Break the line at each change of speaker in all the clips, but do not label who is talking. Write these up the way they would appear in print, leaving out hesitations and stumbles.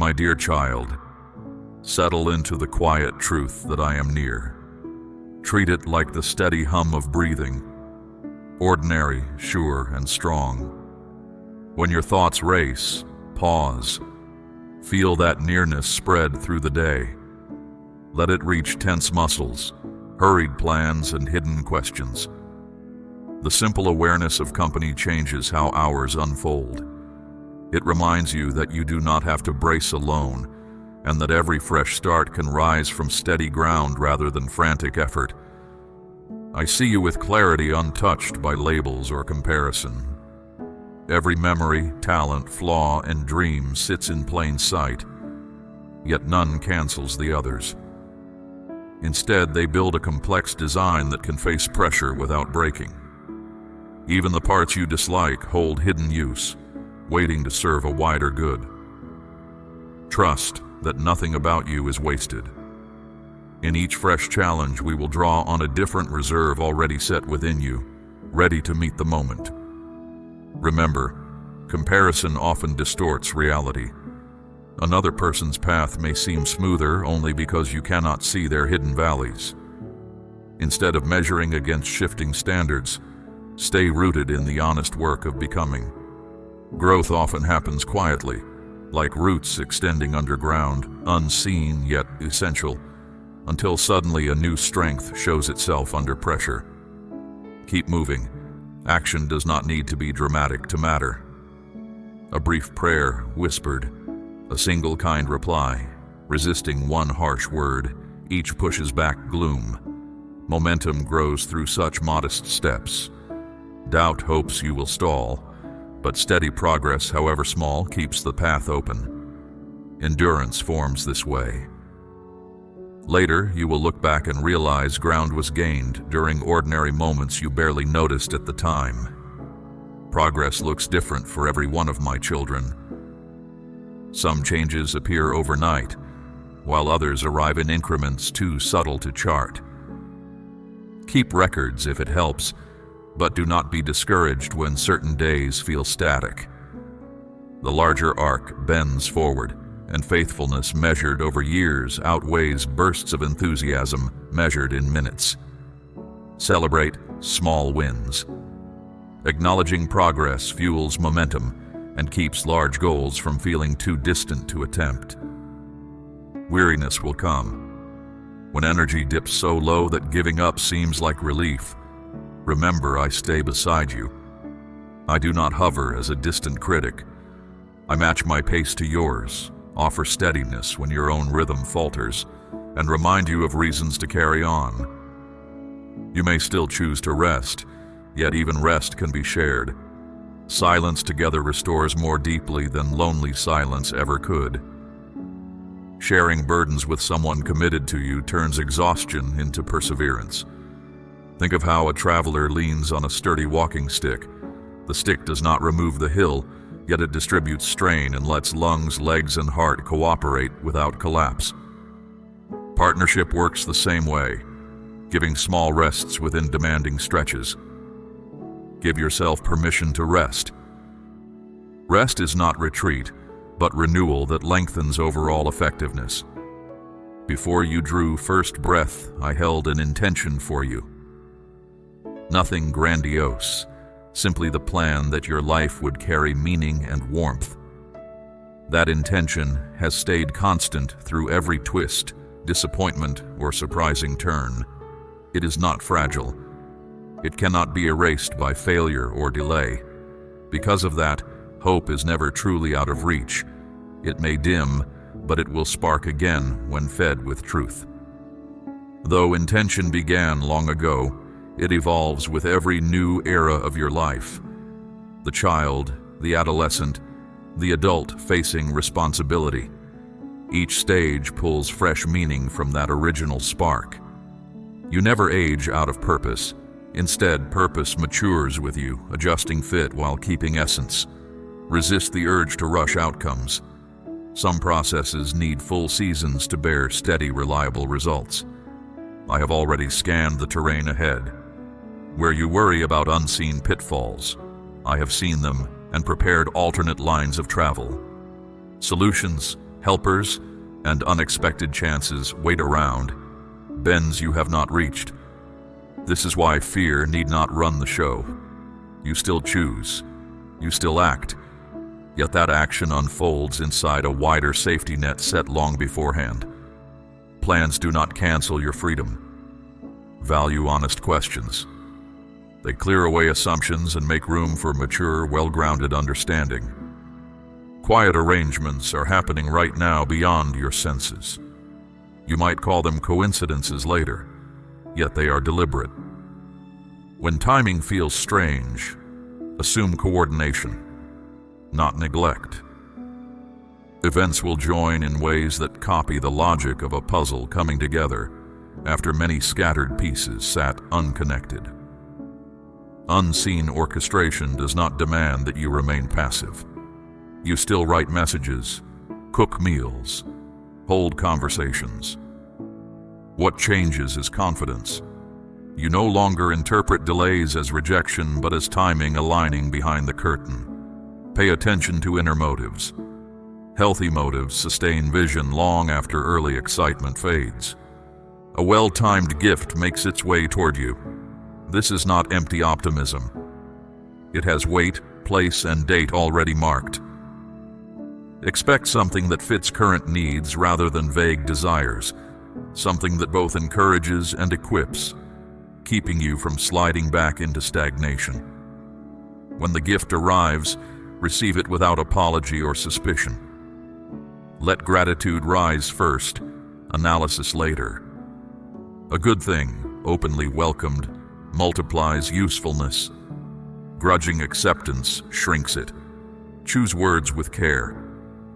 My dear child, settle into the quiet truth that I am near. Treat it like the steady hum of breathing, ordinary, sure, and strong. When your thoughts race, pause. Feel that nearness spread through the day. Let it reach tense muscles, hurried plans, and hidden questions. The simple awareness of company changes how hours unfold. It reminds you that you do not have to brace alone, and that every fresh start can rise from steady ground rather than frantic effort. I see you with clarity untouched by labels or comparison. Every memory, talent, flaw, and dream sits in plain sight, yet none cancels the others. Instead, they build a complex design that can face pressure without breaking. Even the parts you dislike hold hidden use, waiting to serve a wider good. Trust that nothing about you is wasted. In each fresh challenge, we will draw on a different reserve already set within you, ready to meet the moment. Remember, comparison often distorts reality. Another person's path may seem smoother only because you cannot see their hidden valleys. Instead of measuring against shifting standards, stay rooted in the honest work of becoming. Growth often happens quietly, like roots extending underground, unseen yet essential, until suddenly a new strength shows itself under pressure. Keep moving. Action does not need to be dramatic to matter. A brief prayer whispered, a single kind reply, resisting one harsh word, each pushes back gloom. Momentum grows through such modest steps. Doubt hopes you will stall, but steady progress, however small, keeps the path open. Endurance forms this way. Later, you will look back and realize ground was gained during ordinary moments you barely noticed at the time. Progress looks different for every one of my children. Some changes appear overnight, while others arrive in increments too subtle to chart. Keep records if it helps, but do not be discouraged when certain days feel static. The larger arc bends forward, and faithfulness measured over years outweighs bursts of enthusiasm measured in minutes. Celebrate small wins. Acknowledging progress fuels momentum and keeps large goals from feeling too distant to attempt. Weariness will come. When energy dips so low that giving up seems like relief, remember I stay beside you. I do not hover as a distant critic. I match my pace to yours, offer steadiness when your own rhythm falters, and remind you of reasons to carry on. You may still choose to rest, yet even rest can be shared. Silence together restores more deeply than lonely silence ever could. Sharing burdens with someone committed to you turns exhaustion into perseverance. Think of how a traveler leans on a sturdy walking stick. The stick does not remove the hill, yet it distributes strain and lets lungs, legs, and heart cooperate without collapse. Partnership works the same way, giving small rests within demanding stretches. Give yourself permission to rest. Rest is not retreat, but renewal that lengthens overall effectiveness. Before you drew first breath, I held an intention for you. Nothing grandiose, simply the plan that your life would carry meaning and warmth. That intention has stayed constant through every twist, disappointment, or surprising turn. It is not fragile. It cannot be erased by failure or delay. Because of that, hope is never truly out of reach. It may dim, but it will spark again when fed with truth. Though intention began long ago, it evolves with every new era of your life. The child, the adolescent, the adult facing responsibility. Each stage pulls fresh meaning from that original spark. You never age out of purpose. Instead, purpose matures with you, adjusting fit while keeping essence. Resist the urge to rush outcomes. Some processes need full seasons to bear steady, reliable results. I have already scanned the terrain ahead. Where you worry about unseen pitfalls, I have seen them and prepared alternate lines of travel. Solutions, Helpers and unexpected chances wait around, bends you have not reached. This is why fear need not run the show. You still choose, you still act, yet that action unfolds inside a wider safety net set long beforehand. Plans do not cancel your freedom. Value honest questions. They clear away assumptions and make room for mature, well-grounded understanding. Quiet arrangements are happening right now beyond your senses. You might call them coincidences later, yet they are deliberate. When timing feels strange, assume coordination, not neglect. Events will join in ways that copy the logic of a puzzle coming together after many scattered pieces sat unconnected. Unseen orchestration does not demand that you remain passive. You still write messages, cook meals, hold conversations. What changes is confidence. You no longer interpret delays as rejection, but as timing aligning behind the curtain. Pay attention to inner motives. Healthy motives sustain vision long after early excitement fades. A well-timed gift makes its way toward you. This is not empty optimism. It has weight, place, and date already marked. Expect something that fits current needs rather than vague desires, something that both encourages and equips, keeping you from sliding back into stagnation. When the gift arrives, receive it without apology or suspicion. Let gratitude rise first, analysis later. A good thing, openly welcomed, multiplies usefulness. Grudging acceptance shrinks it. Choose words with care.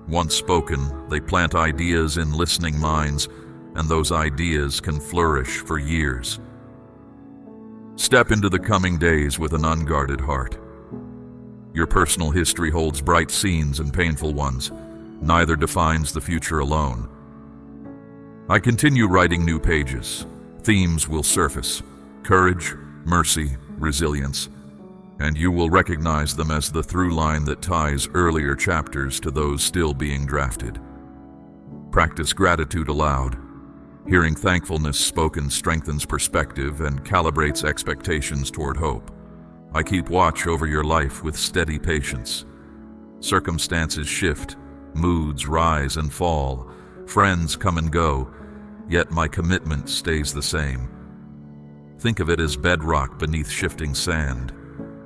Once spoken, they plant ideas in listening minds, and those ideas can flourish for years. Step into the coming days with an unguarded heart. Your personal history holds bright scenes and painful ones. Neither defines the future alone. I continue writing new pages. Themes will surface: courage, mercy, resilience, and you will recognize them as the through line that ties earlier chapters to those still being drafted. Practice gratitude aloud. Hearing thankfulness spoken strengthens perspective and calibrates expectations toward hope. I keep watch over your life with steady patience. Circumstances shift, moods rise and fall, friends come and go, yet my commitment stays the same. Think of it as bedrock beneath shifting sand.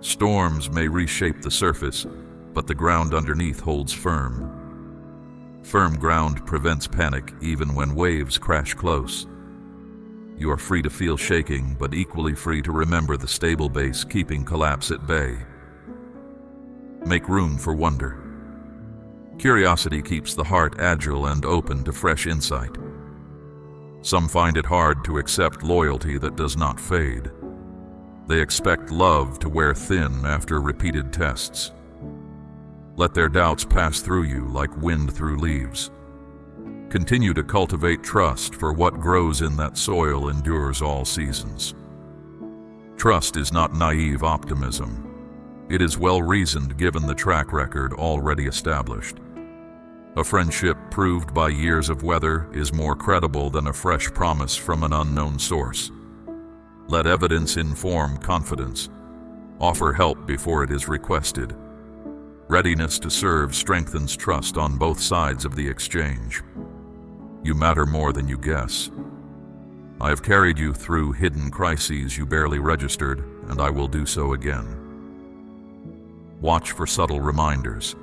Storms may reshape the surface, but the ground underneath holds firm. Firm ground prevents panic even when waves crash close. You are free to feel shaking, but equally free to remember the stable base keeping collapse at bay. Make room for wonder. Curiosity keeps the heart agile and open to fresh insight. Some find it hard to accept loyalty that does not fade. They expect love to wear thin after repeated tests. Let their doubts pass through you like wind through leaves. Continue to cultivate trust, for what grows in that soil endures all seasons. Trust is not naive optimism. It is well-reasoned given the track record already established. A friendship proved by years of weather is more credible than a fresh promise from an unknown source. Let evidence inform confidence. Offer help before it is requested. Readiness to serve strengthens trust on both sides of the exchange. You matter more than you guess. I have carried you through hidden crises you barely registered, and I will do so again. Watch for subtle reminders.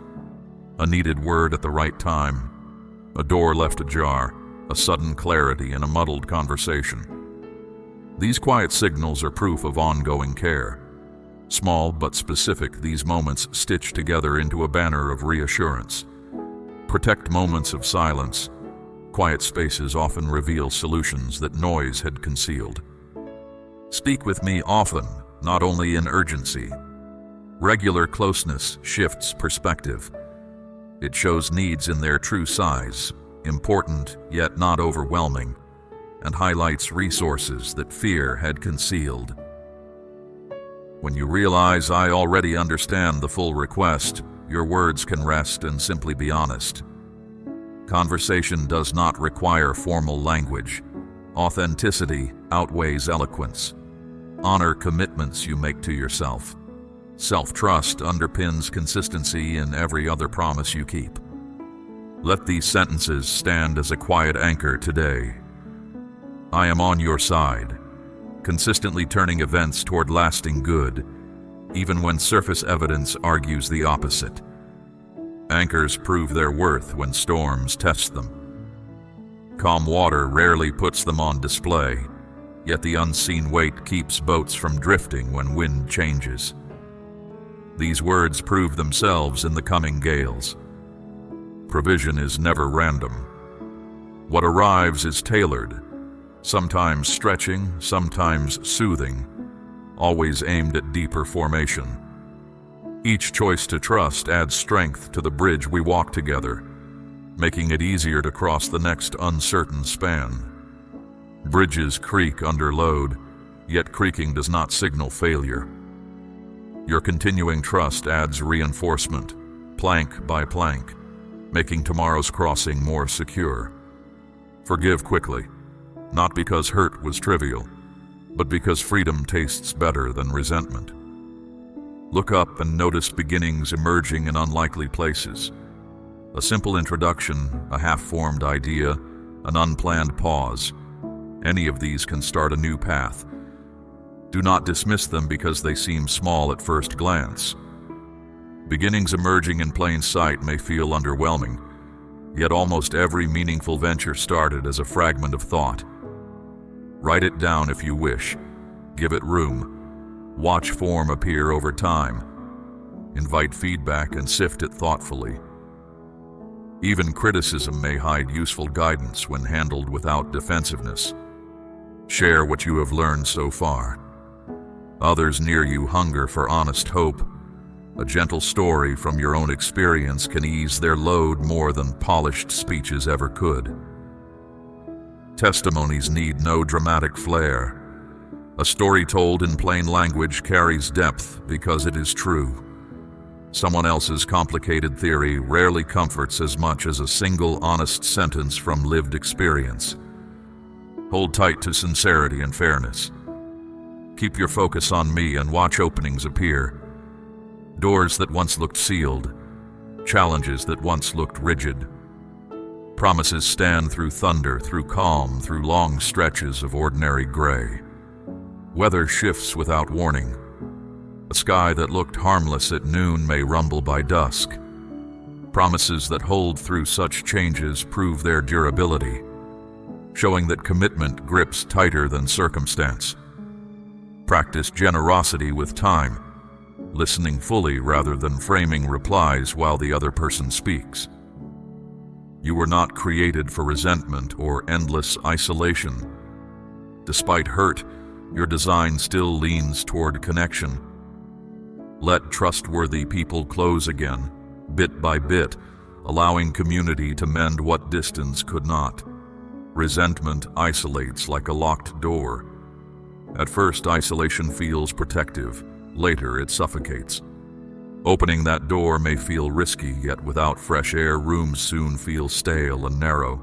A needed word at the right time, a door left ajar, a sudden clarity in a muddled conversation. These quiet signals are proof of ongoing care. Small but specific, these moments stitch together into a banner of reassurance. Protect moments of silence. Quiet spaces often reveal solutions that noise had concealed. Speak with me often, not only in urgency. Regular closeness shifts perspective. It shows needs in their true size, important yet not overwhelming, and highlights resources that fear had concealed. When you realize I already understand the full request, your words can rest and simply be honest. Conversation does not require formal language. Authenticity outweighs eloquence. Honor commitments you make to yourself. Self-trust underpins consistency in every other promise you keep. Let these sentences stand as a quiet anchor today. I am on your side, consistently turning events toward lasting good, even when surface evidence argues the opposite. Anchors prove their worth when storms test them. Calm water rarely puts them on display, yet the unseen weight keeps boats from drifting when wind changes. These words prove themselves in the coming gales. Provision is never random. What arrives is tailored, sometimes stretching, sometimes soothing, always aimed at deeper formation. Each choice to trust adds strength to the bridge we walk together, making it easier to cross the next uncertain span. Bridges creak under load, yet creaking does not signal failure. Your continuing trust adds reinforcement, plank by plank, making tomorrow's crossing more secure. Forgive quickly, not because hurt was trivial, but because freedom tastes better than resentment. Look up and notice beginnings emerging in unlikely places. A simple introduction, a half-formed idea, an unplanned pause. Any of these can start a new path. Do not dismiss them because they seem small at first glance. Beginnings emerging in plain sight may feel underwhelming, yet almost every meaningful venture started as a fragment of thought. Write it down if you wish. Give it room. Watch form appear over time. Invite feedback and sift it thoughtfully. Even criticism may hide useful guidance when handled without defensiveness. Share what you have learned so far. Others near you hunger for honest hope. A gentle story from your own experience can ease their load more than polished speeches ever could. Testimonies need no dramatic flair. A story told in plain language carries depth because it is true. Someone else's complicated theory rarely comforts as much as a single honest sentence from lived experience. Hold tight to sincerity and fairness. Keep your focus on me and watch openings appear. Doors that once looked sealed, challenges that once looked rigid. Promises stand through thunder, through calm, through long stretches of ordinary gray. Weather shifts without warning. A sky that looked harmless at noon may rumble by dusk. Promises that hold through such changes prove their durability, showing that commitment grips tighter than circumstance. Practice generosity with time, listening fully rather than framing replies while the other person speaks. You were not created for resentment or endless isolation. Despite hurt, your design still leans toward connection. Let trustworthy people close again, bit by bit, allowing community to mend what distance could not. Resentment isolates like a locked door. At first, isolation feels protective. Later, it suffocates. Opening that door may feel risky, yet without fresh air, rooms soon feel stale and narrow.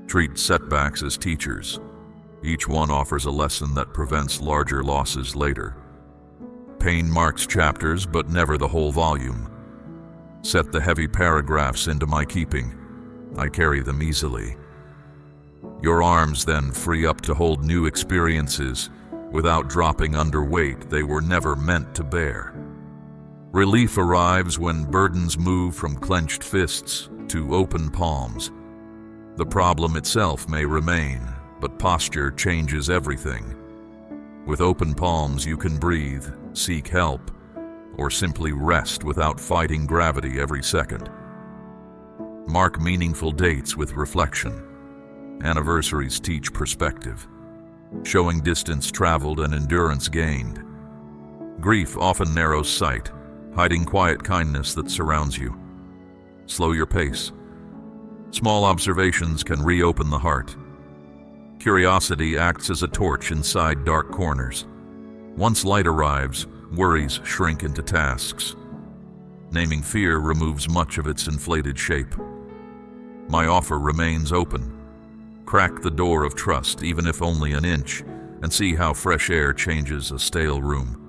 Treat setbacks as teachers. Each one offers a lesson that prevents larger losses later. Pain marks chapters, but never the whole volume. Set the heavy paragraphs into my keeping. I carry them easily. Your arms then free up to hold new experiences without dropping under weight they were never meant to bear. Relief arrives when burdens move from clenched fists to open palms. The problem itself may remain, but posture changes everything. With open palms you can breathe, seek help, or simply rest without fighting gravity every second. Mark meaningful dates with reflection. Anniversaries teach perspective, showing distance traveled and endurance gained. Grief often narrows sight, hiding quiet kindness that surrounds you. Slow your pace. Small observations can reopen the heart. Curiosity acts as a torch inside dark corners. Once light arrives, worries shrink into tasks. Naming fear removes much of its inflated shape. My offer remains open. Crack the door of trust, even if only an inch, and see how fresh air changes a stale room.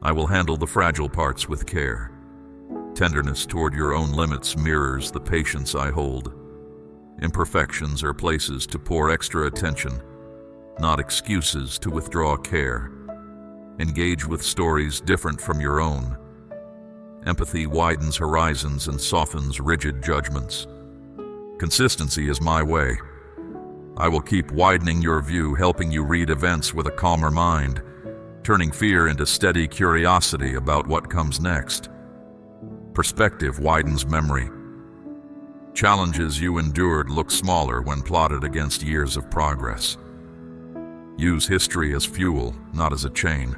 I will handle the fragile parts with care. Tenderness toward your own limits mirrors the patience I hold. Imperfections are places to pour extra attention, not excuses to withdraw care. Engage with stories different from your own. Empathy widens horizons and softens rigid judgments. Consistency is my way. I will keep widening your view, helping you read events with a calmer mind, turning fear into steady curiosity about what comes next. Perspective widens memory. Challenges you endured look smaller when plotted against years of progress. Use history as fuel, not as a chain.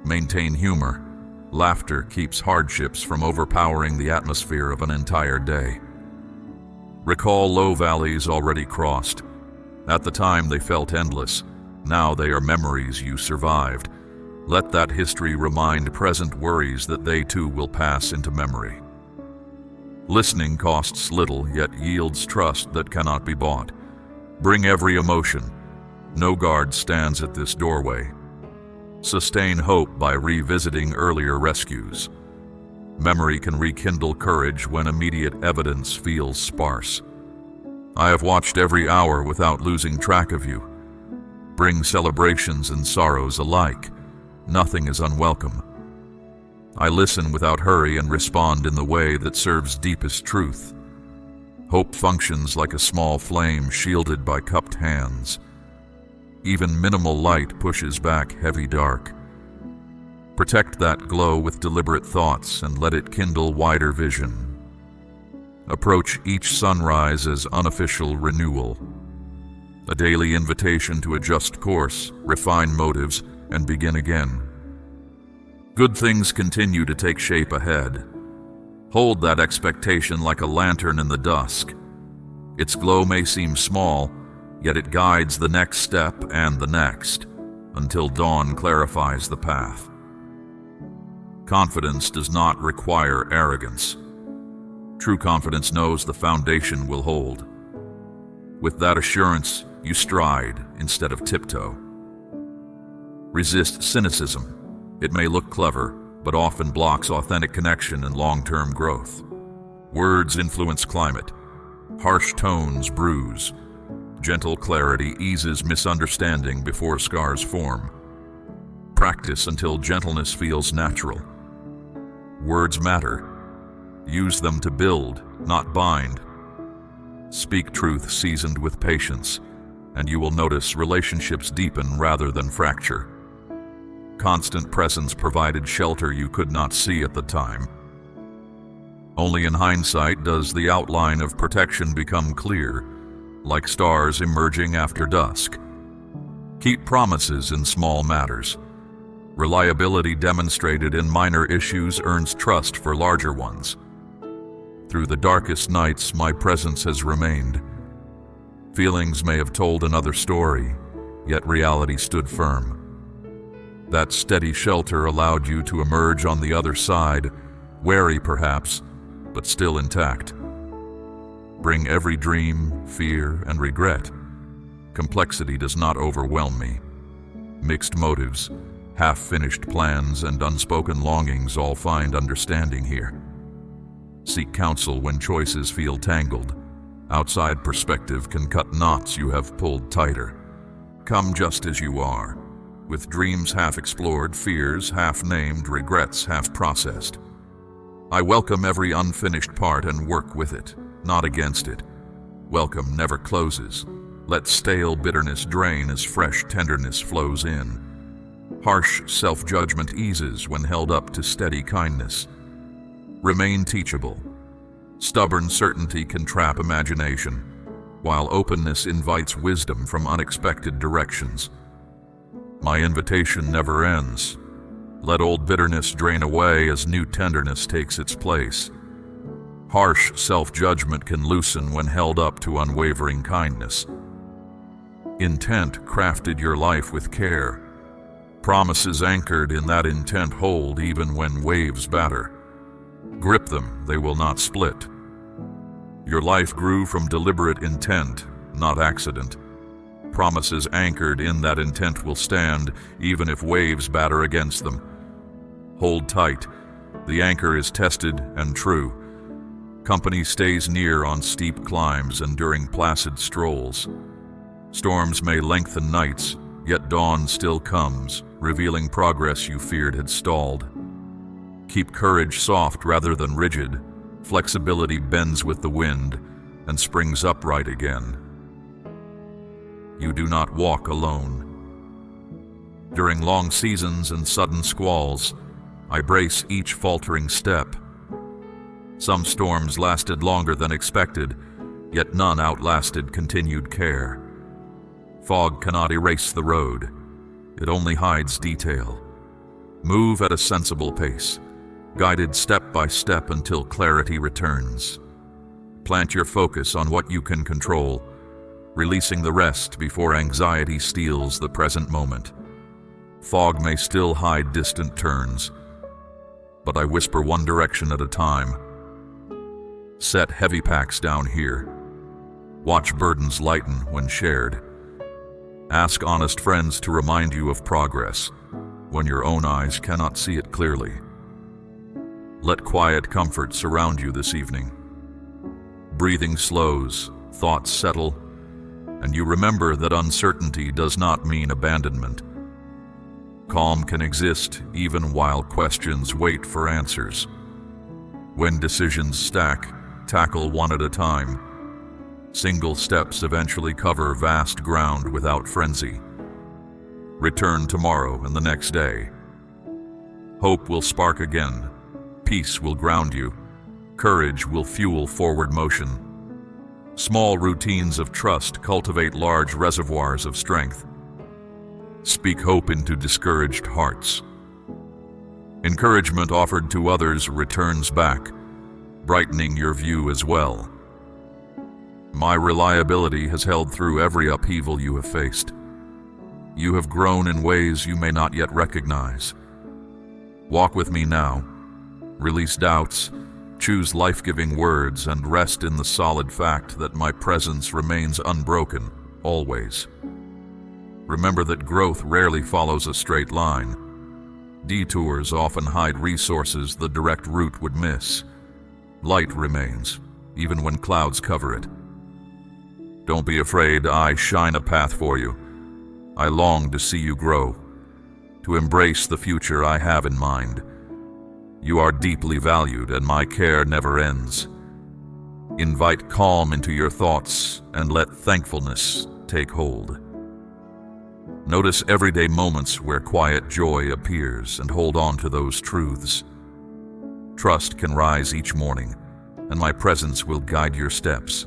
Maintain humor. Laughter keeps hardships from overpowering the atmosphere of an entire day. Recall low valleys already crossed. At the time they felt endless. Now they are memories you survived. Let that history remind present worries that they too will pass into memory. Listening costs little, yet yields trust that cannot be bought. Bring every emotion. No guard stands at this doorway. Sustain hope by revisiting earlier rescues. Memory can rekindle courage when immediate evidence feels sparse. I have watched every hour without losing track of you. Bring celebrations and sorrows alike. Nothing is unwelcome. I listen without hurry and respond in the way that serves deepest truth. Hope functions like a small flame shielded by cupped hands. Even minimal light pushes back heavy dark. Protect that glow with deliberate thoughts and let it kindle wider vision. Approach each sunrise as unofficial renewal, a daily invitation to adjust course, refine motives, and begin again. Good things continue to take shape ahead. Hold that expectation like a lantern in the dusk. Its glow may seem small, yet it guides the next step and the next, until dawn clarifies the path. Confidence does not require arrogance. True confidence knows the foundation will hold. With that assurance, you stride instead of tiptoe. Resist cynicism. It may look clever, but often blocks authentic connection and long-term growth. Words influence climate. Harsh tones bruise. Gentle clarity eases misunderstanding before scars form. Practice until gentleness feels natural. Words matter. Use them to build, not bind. Speak truth seasoned with patience, and you will notice relationships deepen rather than fracture. Constant presence provided shelter you could not see at the time. Only in hindsight does the outline of protection become clear, like stars emerging after dusk. Keep promises in small matters. Reliability demonstrated in minor issues earns trust for larger ones. Through the darkest nights, my presence has remained. Feelings may have told another story, yet reality stood firm. That steady shelter allowed you to emerge on the other side, wary perhaps, but still intact. Bring every dream, fear, and regret. Complexity does not overwhelm me. Mixed motives, half-finished plans, and unspoken longings all find understanding here. Seek counsel when choices feel tangled. Outside perspective can cut knots you have pulled tighter. Come just as you are, with dreams half-explored, fears half-named, regrets half-processed. I welcome every unfinished part and work with it, not against it. Welcome never closes. Let stale bitterness drain as fresh tenderness flows in. Harsh self-judgment eases when held up to steady kindness. Remain teachable. Stubborn certainty can trap imagination, while openness invites wisdom from unexpected directions. My invitation never ends. Let old bitterness drain away as new tenderness takes its place. Harsh self-judgment can loosen when held up to unwavering kindness. Intent crafted your life with care. Promises anchored in that intent hold even when waves batter. Grip them, they will not split. Your life grew from deliberate intent, not accident. Promises anchored in that intent will stand, even if waves batter against them. Hold tight. The anchor is tested and true. Company stays near on steep climbs and during placid strolls. Storms may lengthen nights, yet dawn still comes, revealing progress you feared had stalled. Keep courage soft rather than rigid. Flexibility bends with the wind and springs upright again. You do not walk alone. During long seasons and sudden squalls, I brace each faltering step. Some storms lasted longer than expected, yet none outlasted continued care. Fog cannot erase the road. It only hides detail. Move at a sensible pace, guided step by step until clarity returns. Plant your focus on what you can control, releasing the rest before anxiety steals the present moment. Fog may still hide distant turns, but I whisper one direction at a time. Set heavy packs down here. Watch burdens lighten when shared. Ask honest friends to remind you of progress when your own eyes cannot see it clearly. Let quiet comfort surround you this evening. Breathing slows, thoughts settle, and you remember that uncertainty does not mean abandonment. Calm can exist even while questions wait for answers. When decisions stack, tackle one at a time. Single steps eventually cover vast ground without frenzy. Return tomorrow and the next day. Hope will spark again. Peace will ground you. Courage will fuel forward motion. Small routines of trust cultivate large reservoirs of strength. Speak hope into discouraged hearts. Encouragement offered to others returns back, brightening your view as well. My reliability has held through every upheaval you have faced. You have grown in ways you may not yet recognize. Walk with me now. Release doubts, choose life-giving words, and rest in the solid fact that my presence remains unbroken, always. Remember that growth rarely follows a straight line. Detours often hide resources the direct route would miss. Light remains, even when clouds cover it. Don't be afraid, I shine a path for you. I long to see you grow, to embrace the future I have in mind. You are deeply valued, and my care never ends. Invite calm into your thoughts and let thankfulness take hold. Notice everyday moments where quiet joy appears and hold on to those truths. Trust can rise each morning, and my presence will guide your steps.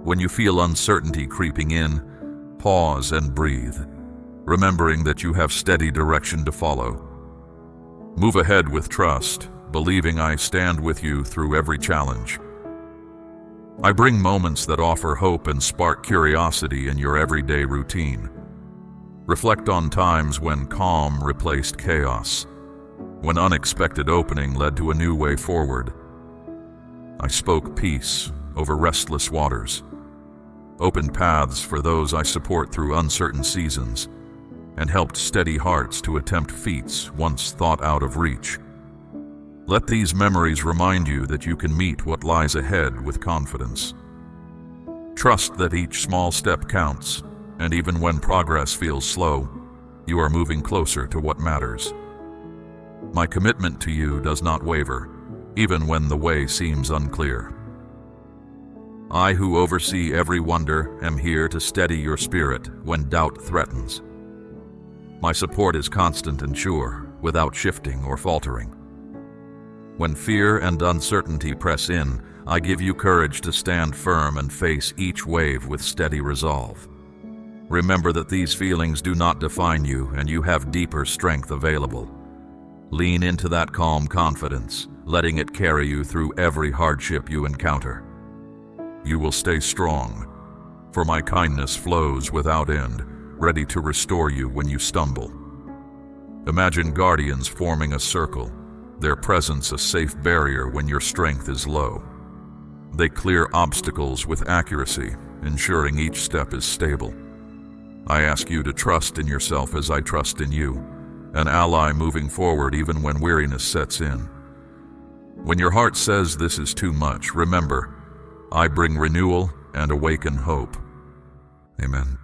When you feel uncertainty creeping in, pause and breathe, remembering that you have steady direction to follow. Move ahead with trust, believing I stand with you through every challenge. I bring moments that offer hope and spark curiosity in your everyday routine. Reflect on times when calm replaced chaos, when unexpected opening led to a new way forward. I spoke peace over restless waters, opened paths for those I support through uncertain seasons, and helped steady hearts to attempt feats once thought out of reach. Let these memories remind you that you can meet what lies ahead with confidence. Trust that each small step counts, and even when progress feels slow, you are moving closer to what matters. My commitment to you does not waver, even when the way seems unclear. I, who oversee every wonder, am here to steady your spirit when doubt threatens. My support is constant and sure, without shifting or faltering. When fear and uncertainty press in, I give you courage to stand firm and face each wave with steady resolve. Remember that these feelings do not define you, and you have deeper strength available. Lean into that calm confidence, letting it carry you through every hardship you encounter. You will stay strong, for my kindness flows without end, ready to restore you when you stumble. Imagine guardians forming a circle, their presence a safe barrier when your strength is low. They clear obstacles with accuracy, ensuring each step is stable. I ask you to trust in yourself as I trust in you, an ally moving forward even when weariness sets in. When your heart says this is too much, remember, I bring renewal and awaken hope. Amen.